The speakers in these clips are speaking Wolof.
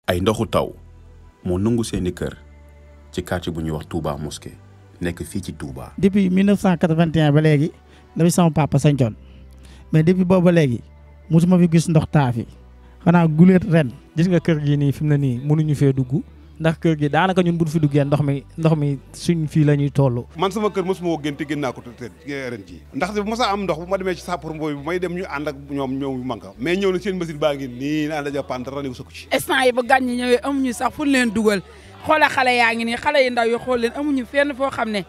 ay ndoxu taw moo nangu seeni kër ci quartier bu ñuy wax Touba Mosquée nekk fii ci Touba. depuis 1981 ba léegi dafa sama papa sañcoon mais depuis boobu ba léegi mosuma fi gis ndox taa fi xanaa guleet ren. gis nga kër gi nii fi mu ne nii mënuñu fee dugg ndax kër gi daanaka ñun bu ñu fi duggee ndox mi suñ fii la ñuy toll. man sama kër mosuma woo génte génn naa ko te ren ji ndax bu mos a am ndox bu ma demee ci sapeur mbooy bu may dem ñu ànd ak ñoom ñoom manka mais ñëw na seen machine baa ngi nii naan la jàppaan dara ne sëkku ci instant yi ba gan ñi ñëwee amuñu sax fu leen dugal xoola xale yaa ngi nii xale yu ndaw yi xool leen amuñu fenn foo xam ne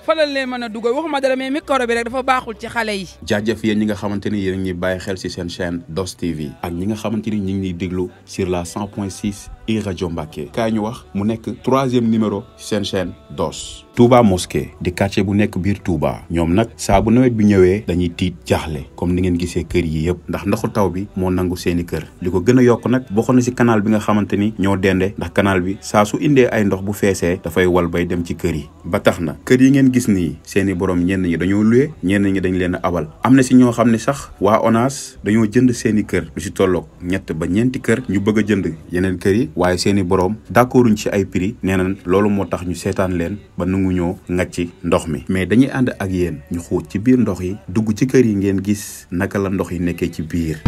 fa la leen mën a dugal waxuma dara mais micro bi rek dafa baaxul ci xale yi. jaajëf yéen ñi nga xamante ni yéen a ngi bàyyi xel ci seen chaîne DOS TV ak ñi nga xamante ni ñi ngi déglu sur la 100.6 iRadio Mbacké kaay ñu wax mu nekk 3e numéro seen chaîne DOS. Touba Mosquée di quartier bu nekk biir Touba ñoom nag saa bu nawet bi ñëwee dañuy tiit jaaxle comme ni ngeen gisee kër yi yëpp ndax ndoxu taw bi moo nangu seeni kër li ko gën a yokk nag bokk na ci canal bi nga xamante ni ñoo dende ndax canal bi saa su indee ay ndox bu feesee dafay wal bay dem ci kër yi ba tax na kër yi ngeen gis nii seeni borom ñenn ñi dañoo luwe ñenn ñi dañ leen a abal am na ci ñoo xam ne sax waa ONAS dañoo jënd seeni kër lu ci tolloog 3 ba 4 kër ñu bëgg a jënd yeneen kër yi waaye seeni borom d'accorduñ ci ay prix nee nañ loolu moo tax ñu seetaan leen ba nangu ñoo ngacc ndox mi mais dañuy ànd ak yéen ñu xuut ci biir ndox yi dugg ci kër yi ngeen gis naka la ndox yi nekkee ci biir.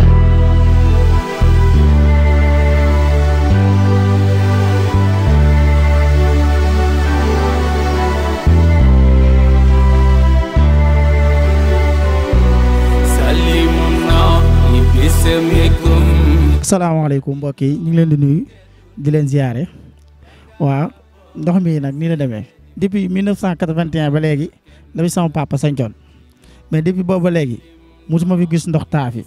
asalaamaaleykum mbokk yi ñu ngi leen di nuyu di leen ziare waaw ndox mi nag nii la demee depuis 1981 ba léegi dafa sama papa sañcoon mais depuis boobu ba léegi mosuma fi gis ndox taa fi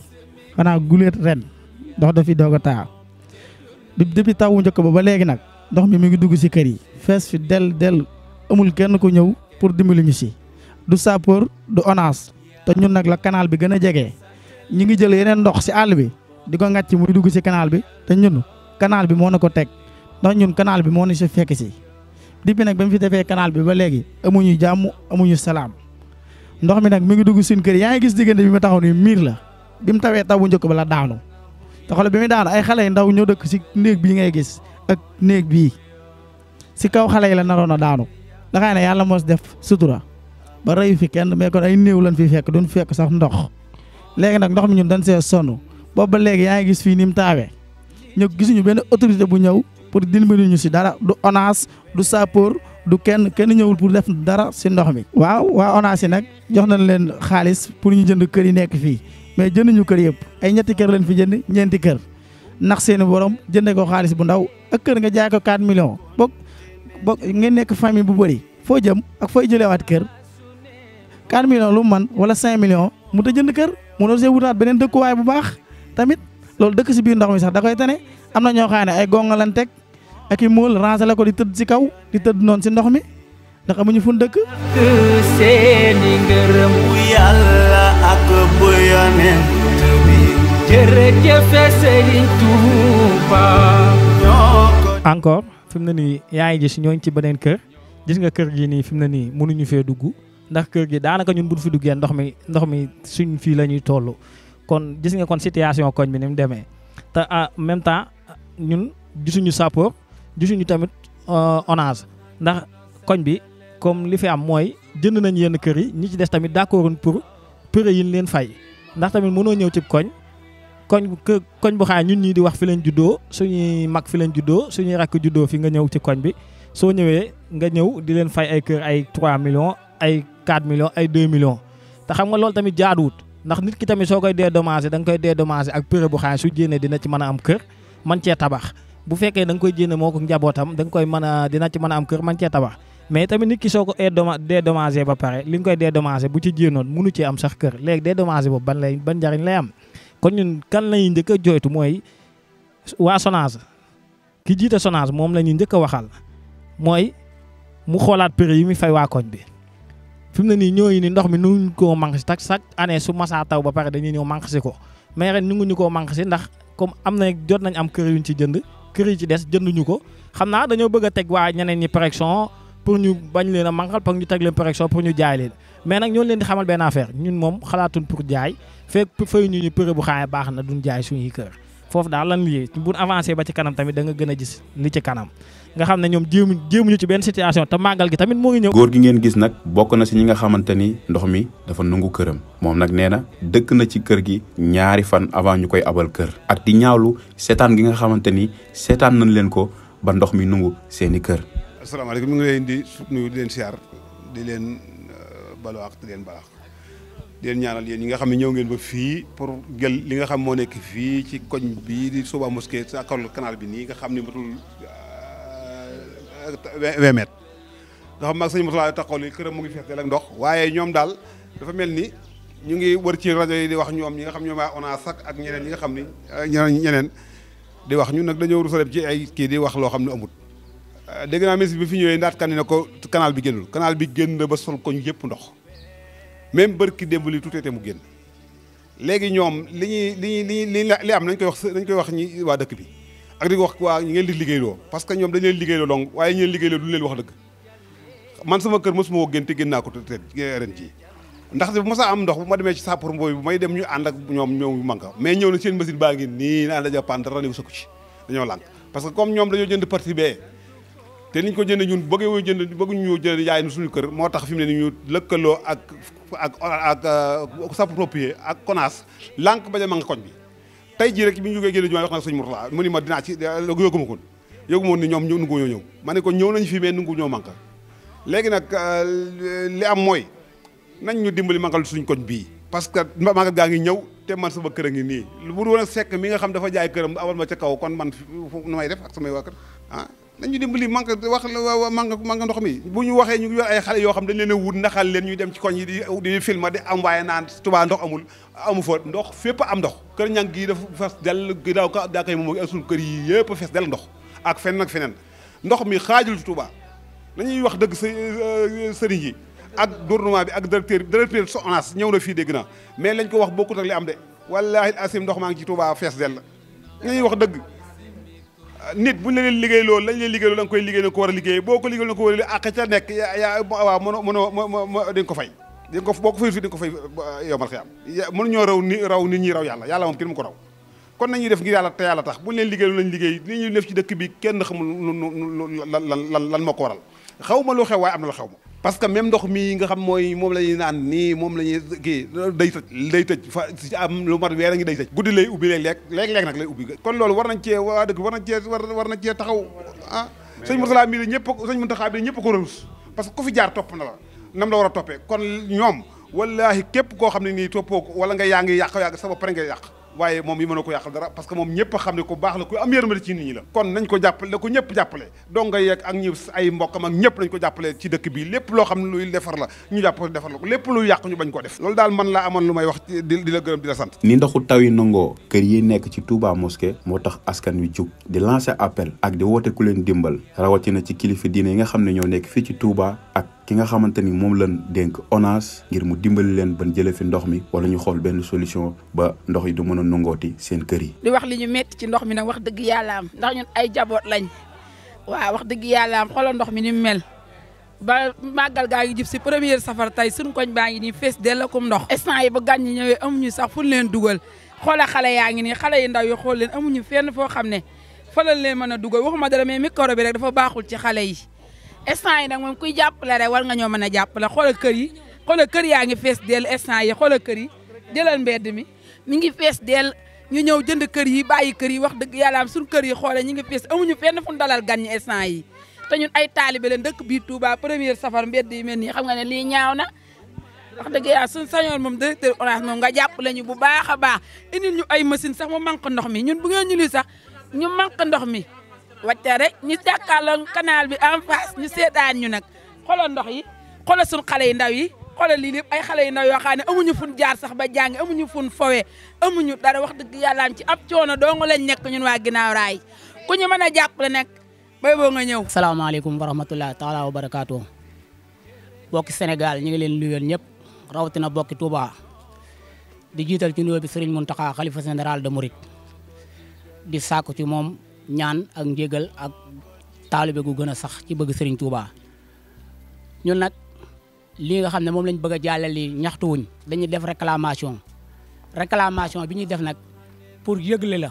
xanaa guleet ren ndox dafi doog a taa depuis tawu njëkk ba léegi nag ndox mi ngi dugg si kër yi fees fi del amul kenn ku ñëw pour dimbali ñu si du sapeur du ONAS te ñun nag la canal bi gën a jege ñu ngi jël yeneen ndox si àll bi di ko ngàcc muy dugg si canal bi te ñun canal bi moo na ko teg ndax ñun canal bi moo na si fekk si depuis nag ba mu fi defee canal bi ba léegi amuñu jàmm amuñu salaam ndox mi nag mi ngi dugg suñu kër yaa ngi gis diggante bi ma taxaw ni miir la bi mu tawee taw bu njëkk ba la daanu te xoolal bi muy daanu ay xale yu ndaw ñoo dëkk si néeg bii ngay gis ak néeg bii si kaw xale yi la naroon a daanu daxay ne yàlla mos def sutura ba reyu fi kenn mais kon ay néew lañ fi fekk duñ fekk sax ndox léegi nag ndox mi ñun dañ see sonn boobu ba léegi yaa ngi gis fii ni mu taawee ñu gisuñu benn autorité bu ñëw pour dimbali ñu si dara du ONAS du sapeur du kenn ñëwul pour def dara si ndox mi. waaw waa ONAS yi nag jox nañ leen xaalis pour ñu jënd kër yi nekk fii mais jënduñu kër yëpp ay 2 kër leen fi jënd 4 kër ndax seeni borom jëndee ko xaalis bu ndaw ak kër nga jaay ko 4 millions boog ngeen nekk famille bu bëri foo jëm ak fooy jëlewaat kër 4 millions lu mu man wala 5 millions mu ta jënd kër mu doon see wutaat beneen dëkkuwaay bu baax tamit loolu dëkk si biir ndox mi sax da koy tane am na ñoo xam ne ay gonga lan teg ak i mool ransale ko di tëdd si kaw di tëdd noonu si ndox mi ndax amuñu fu dëkk. seeni ngërëm bu yàlla ak bu yonent bi jërëjëf Sëriñ Tuuba. encore fi mu ne nii yaa ngi gis ñooñu ci beneen kër gis nga kër gi nii fi mu ne nii mënuñu fee dugg ndax kër gi daanaka ñun bu fi duggee ndox mi suñ fii la ñuy toll. kon gis nga kon situation koñ bi ni mu demee te en même temps ñun gisuñu sapeur gisuñu tamit ONAS ndax koñ bi comme li fi am mooy jënd nañ yenn kër yi ñi ci des tamit d'accord pour prix yi ñu leen fay ndax tamit mënoo ñëw ci koñ bu xaay ñun ñii di wax fi leen juddoo suñuy mag fi leen juddoo suñuy rakk juddoo fi nga ñëw ci koñ bi soo ñëwee nga ñëw di leen fay ay kër ay 3 millions ay 4 millions ay 2 millions te xam nga loolu tamit jaaduwut. ndax nit ki tamit soo koy dédommager da nga koy dédommager ak prix bu xaay su jénnee dina ci mën a am kër man cee tabax bu fekkee da nga koy jénne moo ko njabootam da nga koy mën a dina ci mën a am kër man cee tabax mais tamit nit ki soo ko dédommager ba pare li nga koy dédommager bu ci jénnoon mënu cee am sax kër léegi dédommager boobu ban njariñ lay am kon ñun kan lañuy njëkk a joytu mooy waa SONAGED ki jiite SONAGED moom la ñuy njëkk a waxal mooy mu xoolaat prix yi muy fay waa koñ bi fi mu ne nii ñooyu ni ndox mi nuñ koo manqué si chaque année su masaa taw ba pare dañuy ñëw manqué si ko mais ren nu ñu koo manqué si ndax comme am na jot nañ am kër yuñ ci jënd kër yi ci des jënduñu ko xam naa dañoo bëgg a teg waa ñeneen ñi pression pour ñu bañ leen a manqual pour ñu teg leen pression pour ñu jaay leen mais nag ñoo leen di xamal benn affaire ñun moom xalaatuñ pour jaay fekk fay ñu prix bu xaay baax na duñ jaay suñuy kër foofu daal lan lii bu avancé ba ci kanam tamit da nga gën a gis li ci kanam nga xam ne ñoom jéemuñu ci benn situation te màggal gi tamit moo ngi ñëw. góor gi ngeen gis nag bokk na si ñi nga xamante ni ndox mi dafa nangu këram moom nag nee na dëkk na ci kër gi ñaari fan avant ñu koy abal kër ak di ñaawlu seetaan gi nga xamante ni seetaan nañ leen ko ba ndox mi nangu seeni kër. asalaamaaleykum ñu ngi leen di nuyu di leen siyaar di leen balu ak di leen baax di leen ñaanal yéen ñi nga xam ne ñëw ngeen ba fii pour jël li nga xam moo nekk fii ci koñ bii di Touba Mosquée sa kaw canal bi nii nga xam ne matul 20 mètres nga xam maag sëñ Moussa taxaw li këram mu ngi fees ak ndox waaye ñoom daal dafa mel ni ñu ngi wër ci rajo yi di wax ñoom ñi nga xam ñoom waa ONAS ak ñeneen ñi nga xam ni ñeneen di wax ñun nag dañoo rus a dem ci ay kii di wax loo xam ne amut dégg naa ministre bi fi ñëwee ndaat kan ne ko canal bi génnul canal bi génn ba sol koñ yëpp ndox même bërki démb li tuuteete mu génn léegi ñoom li am nañ koy wax ñi waa dëkk bi ak di wax waa ñi ngeen di liggéeyloo parce que ñoom dañu leen liggéeyloo donc waaye ñi leen liggéeyloo duñu leen wax dëgg man sama kër mosuma woo génn te génn naa ko te ren ci ndax bu mosa am ndox bu ma demee ci sapeur mbooy bu may dem ñu ànd ak ñoom ñëw manka mais ñëw na seen machine baa ngi nii naan daja pan dara newu sakku ci dañoo lànk parce que comme ñoom dañoo jënd partie bee te niñ ko jënd ñun bëgguñu jënd yaay nu suñu kër moo tax fi mu ne ni ñu lëkkaloo ak sapeurs-pompiers ak CONAS lànk bañ a ma nga koñ bi tey jii rek bi ñu jógee génn jumaa wax nag sëñ Mourtala mu ni ma dinaa ci yóguma ko yóguma ni ñoom nu ngu ñoo ñëw ma ne ko ñëw nañ fi mais nu ngu ñoo manka léegi nag li am mooy nañ ñu dimbali mangal suñ koñ bii parce que mangal gaa ngi ñëw te man sama kër a ngi nii bu woon a sekk mi nga xam dafa jaay këram awal ma ca kaw kon man nu may def ak samay waa kër nañu dimbali manque wax manque ndox mi bu ñu waxee ñu ngi yor ay xale yoo xam dañ leen a wut naxal leen ñuy dem ci koñ yi di film di envoyé naan Touba ndox amu fa ndox fépp am ndox kër ñang gii dafa fes del daaw ka daa koy moom ak suñu kër yi yëpp fees del ndox ak fenn ak feneen ndox mi xaajul ci Touba nañuy wax dëgg sëriñ yi ak gouvernement bi ak directeur ONAS ñëw na fii dégg na mais lañ ko wax bokkut ak li am de wallaahi asim ndox maa ngi ci Touba fees del la nañuy wax dëgg nit buñ la leen liggéey loolu lañ leen liggéey loolu da nga koy liggéey na ko war a liggéey boo ko liggéey na ko war a liggéey ak ca nekk yaa waaw mënoo di nga ko fay di nga ko boo ko fay fii di nga ko fay yomal xiyam mënuñoo raw nit ñi raw yàlla moom kenn mu ko raw kon nañuy def ngir yàlla te yàlla tax buñ leen liggéey loolu lañ liggéey li ñuy def ci dëkk bi kenn xamul lan moo ko waral xaw ma lu xew waaye am na lu xew ma parce que même ndox mi nga xam mooy moom la ñuy naan nii moom la ñuy kii day tëj fa am lu mat weer a ngi day tëj guddi lay ubbi léeg-léeg nag lay ubbi kon loolu war nañ cee waa dëkk war nañ cee taxaw sëñ Mourtala mii la sëñ Mountakha bi ñëpp ko rus parce que ku fi jaar topp na la nam la war a toppee kon ñoom wallaahi képp koo xam ne nii toppoo ko wala nga yaa ngi yàq sa bopp pare nga yàq waaye moom yi mën a ko yàqal dara parce que moom ñëpp a xam ne ku baax la ku am yërmande ci nit ñi la kon nañ ko jàppale da ko ñëpp jàppale donga yeeg ak ñi ay mbokkam ak ñëpp nañ ko jàppale ci dëkk bi lépp loo xam ne luy defar la ñu jàpp defar la ko lépp luy yàq ñu bañ ko def loolu daal man laa amoon lu may wax di la gërëm di la sant ni ndoxu taw yi nangoo kër yi nekk ci Touba Mosquée moo tax askan wi jug di lancer appel ak di woote ku leen dimbal rawatina ci kilifa diine yi nga xam ne ñoo nekk fii ci Touba ak ki nga xamante ni moom lañ dénk ONAS ngir mu dimbali leen ban jële fi ndox mi wala ñu xool benn solution ba ndox yi du mën a nangooti seen kër yi di wax li ñu metti ci ndox mi nag wax dëgg yàlla am ndax ñun ay jaboot lañ waaw wax dëgg yàlla am xoolal ndox mi ni mu mel ba màggal gaa ngi jub si première safar tey suñu koñ baa ngi nii fees dell comme ndox instant yi ba gan ñi ñëwee amuñu sax fu leen dugal xoola xale yaa ngi nii xale yu ndaw yi xool leen amuñu fenn foo xam ne fa lañ leen mën a dugal waxuma dara mais micro bi rek dafa baaxul ci xale yi instant yi nag moom kuy jàppale rek war nga ñoo mën a jàppale xoolal kër yaa ngi fees dell instant yi xoolal kër yi jëlal mbedd mi ngi fees dell ñu ñëw jënd kër yi bàyyi kër yi wax dëgg yàlla am suñu kër yi xoole ñu ngi fees amuñu fenn fu ñu dalal gan ñi instant yi te ñun ay taalibe leen dëkk bii Touba première safar mbedd yi mel nii xam nga ne lii ñaaw na wax dëgg yàlla suñu sañoon moom directeur ONAS moom nga jàppale ñu bu baax a baax indil ñu ay machine sax mu manque ndox mi ñun bu ngeen ñu lii sax ñu manque ndox mi wàcce rek ñu jàkkaarloo canal bi en face ñu seetaan ñu nag xoolal ndox yi xoolal suñu xale yu ndaw yi xoolal lii lépp ay xale yu ndaw yoo xam ne amuñu fun jaar sax ba jàngi amuñu fun fowe amuñu dara wax dëgg yàlla am ci ab coono dong lañ nekk ñun waa ginnaaw raay ku ñu mën a jàppale nag bay boo nga ñëw. salaamaaleykum wa rahmatulah taala wa barakaatu bokki Sénégal ñu ngi leen nuyoon ñëpp rawatina bokki Touba di jiital ci nuyoo bi Serigne Mountakha xalifa général de Mouride di sàkku ci moom ñaan ak njégal ak taalibe gu gën a sax ci bëgg Serigne Touba ñun nag lii nga xam ne moom lañ bëgg a jàllale ñaxtuwuñ dañuy def réclamation bi ñuy def nag pour yëgle la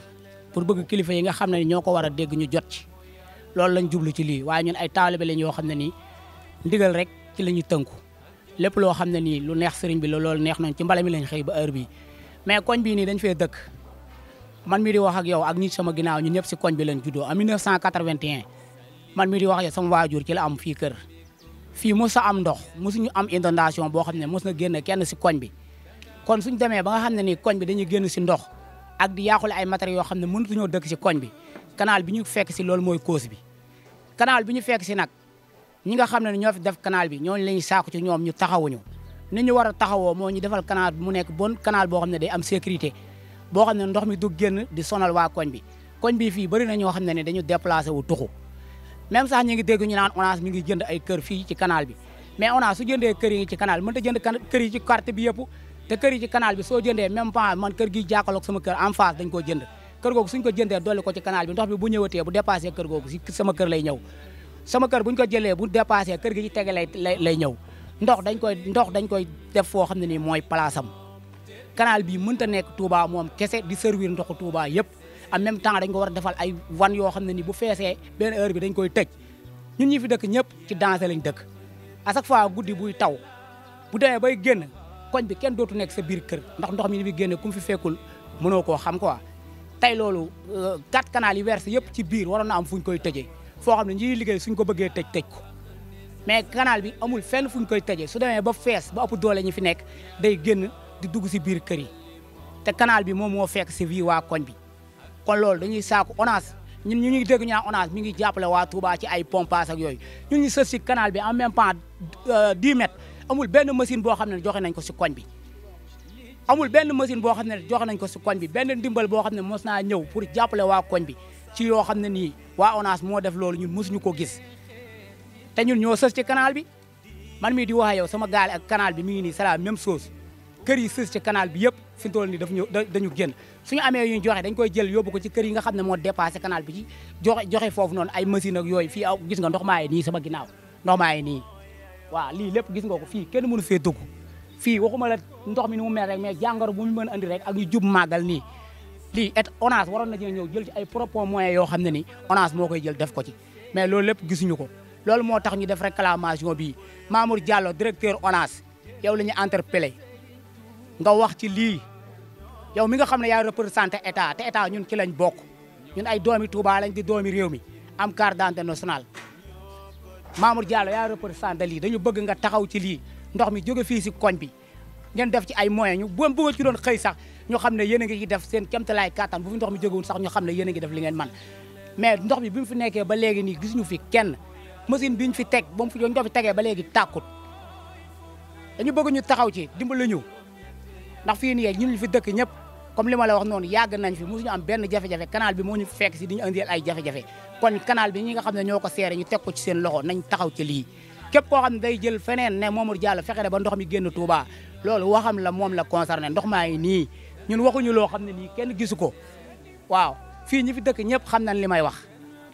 pour bëgg kilifa yi nga xam ne ñoo ko war a dégg ñu jot ci loolu lañ jublu ci lii waaye ñun ay taalibe lañ yoo xam ne nii ndigal rek ci la ñuy tënku lépp loo xam ne nii lu neex sëriñ bi la loolu neex nañ ci mbala mi lañ xëy ba heure bii mais koñ bii nii dañ fee dëkk man mii di wax ak yow ak ñi sama ginnaaw ñun ñëpp si koñ bi lañ juddoo en 1981 man mii di wax ak yow sama waajur ci la am fii kër fii mos a am ndox mosuñu am inondation boo xam ne mos na génn kenn si koñ bi kon suñ demee ba nga xam ne nii koñ bi dañuy génn si ndox ak di yàqule ay matériels yoo xam ne mënatuñoo dëkk si koñ bi canal bi ñu fekk si loolu mooy cause bi canal bi ñu fekk si nag ñi nga xam ne ñoo fi def canal bi ñooñu la ñuy sàkku ci ñoom ñu taxawuñu ni ñu war a taxawoo moo ñu defal canal bi mu nekk bon canal boo xam ne day am sécurité boo xam ne ndox mi du génn di sonal waa koñ bi koñ bi fii bëri na ñoo xam ne dañu déplacé wu tuxu même sax ñu ngi dégg ñu naan ONAS mi ngi jënd ay kër fii ci canal bi mais ONAS su jëndee kër yi ci canal bi mënut a jënd kër yi ci quartier bi yëpp te kër yi ci canal bi soo jëndee même pas man kër gi jàkkaloog sama kër en face dañ koo jënd kër googu suñ ko jëndee dolli ko ci canal bi ndox bi bu ñëwatee bu dépassé kër googu si sama kër lay ñëw sama kër buñ ko jëlee bu dépassé kër gi ci tege lay ñëw ndox dañ koy def foo xam ne nii mooy place am canal bi mënta nekk Touba moom kese di servir ndoxu Touba yëpp en même temps dañ ko war a defal ay wan yoo xam ne ni bu feesee benn heure bi dañ koy tëj ñun ñi fi dëkk ñëpp ci danger lañ dëkk à chaque fois guddi buy taw bu demee bay génn koñ bi kenn dootu nekk sa biir kër ndax ndox mi ni bi génne ku mu fi fekkul mënoo koo xam quoi tey loolu 4 canal yi versé yëpp ci biir waroon na am fu ñu koy tëjee foo xam ne ñiy liggéey suñ ko bëggee tëj ko mais canal bi amul fenn fu ñu koy tëjee su demee ba fees ba ëpp doole ñi fi nekk day génn di dugg si biir kër yi te canal bi moom moo fekk si vie waa koñ bi kon loolu dañuy saaku ONAS ñun ñu ngi dégg ñu naan ONAS mi ngi jàppale waa Touba ci ay pompage ak yooyu ñun ñu sës si canal bi en même temps 10 mètres amul benn machine boo xam ne joxe nañ ko si koñ bi amul benn machine boo xam ne joxe nañ ko si koñ bi benn ndimbal boo xam ne mos naa ñëw pour jàppale waa koñ bi ci yoo xam ne nii waa ONAS moo def loolu ñun mosuñu ko gis te ñun ñoo sës ci canal bi man mii di wax yow sama gaal ak canal bi mi ngi nii c'est la même chose kër yi sës ci canal bi yëpp fi mu toll nii dañu génn suñu amee yu ñu joxe dañ koy jël yóbbu ko ci kër yi nga xam ne moo dépassé canal bi ci joxe foofu noonu ay machine ak yooyu fii aw gis nga ndox maa ngi nii sama ginnaaw ndox maa ngi nii waaw lii lépp gis nga ko fii kenn mënu fee dugg fii waxuma la ndox mi ni mu mel rek mais jàngoro bu mu mën a andi rek ak yu jub màggal nii lii ONAS waroon na ñëw jël ci ay propres moyens yoo xam ne ni ONAS moo koy jël def ko ci mais loolu lépp gisuñu ko loolu moo tax ñu def réclamation bii Mamour Diallo directeur ONAS yow la ñu interpellé nga wax ci lii yow mi nga xam ne yaay représenté état te état ñun ci lañ bokk ñun ay doomi Touba lañ di doomi réew mi am carte d'identité nationale Mamour Diallo yaay représenté lii dañu bëgg nga taxaw ci lii ndox mi jóge fii si koñ bi ngeen def ci ay moyens ñu bu bëgg ci doon xëy sax ñu xam ne yéen a ngi def seen kéemtalaay kattan bu fi ndox mi jógewul sax ñu xam ne yéen a ngi def li ngeen man mais ndox mi bi mu fi nekkee ba léegi nii gisuñu fi kenn machine bi ñu fi teg ba mu fi ndox fi tegee ba léegi tàkkut dañu bëgg ñu taxaw ci dimbali ñu ndax fii nii ñun ñu fi dëkk ñëpp comme li ma la wax noonu yàgg nañ fi mosuñu am benn jafe-jafe canal bi moo ñu fekk si di ñu indil ay jafe-jafe kon canal bi ñi nga xam ne ñoo ko seere ñu teg ko ci seen loxo nañ taxaw ci lii képp koo xam ne day jël feneen ne Mamour Diallo fexe ba ndox mi génn Touba loolu waxam la moom la concerné ndox maa ngi nii ñun waxuñu loo xam ne nii kenn gisu ko waaw fii ñi fi dëkk ñëpp xam nañ li may wax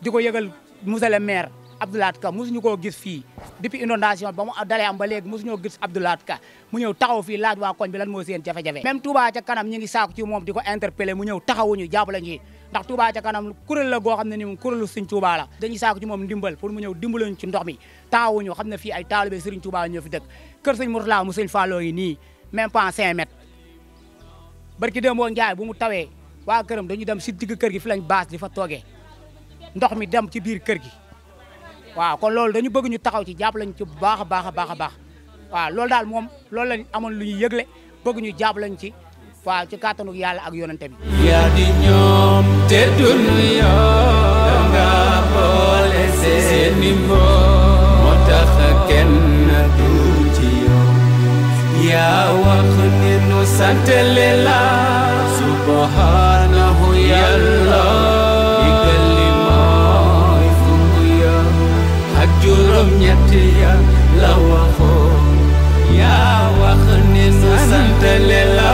di ko yëgal monsieur le maire Abdoulaye Ka mosuñu koo gis fii depuis inondation ba mu dalee am ba léegi mosuñoo gis Abdoulaye Ka mu ñëw taxaw fii laaj waa koñ bi lan moo seen jafe-jafe même Touba ca kanam ñi ngi saaku ci moom di ko interpellé mu ñëw taxawuñu jàppale ñu ndax Touba ca kanam kuréel la goo xam ne ni moom kuréelu Sëriñ Touba la dañuy saaku ci moom ndimbal pour mu ñëw dimbalañu ci ndox mi taxawuñu xam ne fii ay taalibe Sëriñ Touba ñoo fi dëkk kër Sëriñ Mourtala mu Sëriñ Fallou yi nii même pas 5 mètres barki démboo Njaay bu mu tawee waa këram dañu dem si digg kër gi fi lañ baas di fa toogee ndox mi dem ci biir kër gi waaw kon loolu dañu bëgg ñu taxaw ci jàpp lañ ci bu baax a baax a baax a baax waaw loolu daal moom loolu lañ amoon lu ñuy yëgle bëgg ñu jàpp lañ ci waaw ci kàttanu yàlla ak yonente bi yaa di ñoom te dunu yoo nga boole seeni moo tax kenn du ci yow yaa wax ni nu santale la subhanahu yàlla juróom ñetti ya la waxoon yaa wax ni nu santale la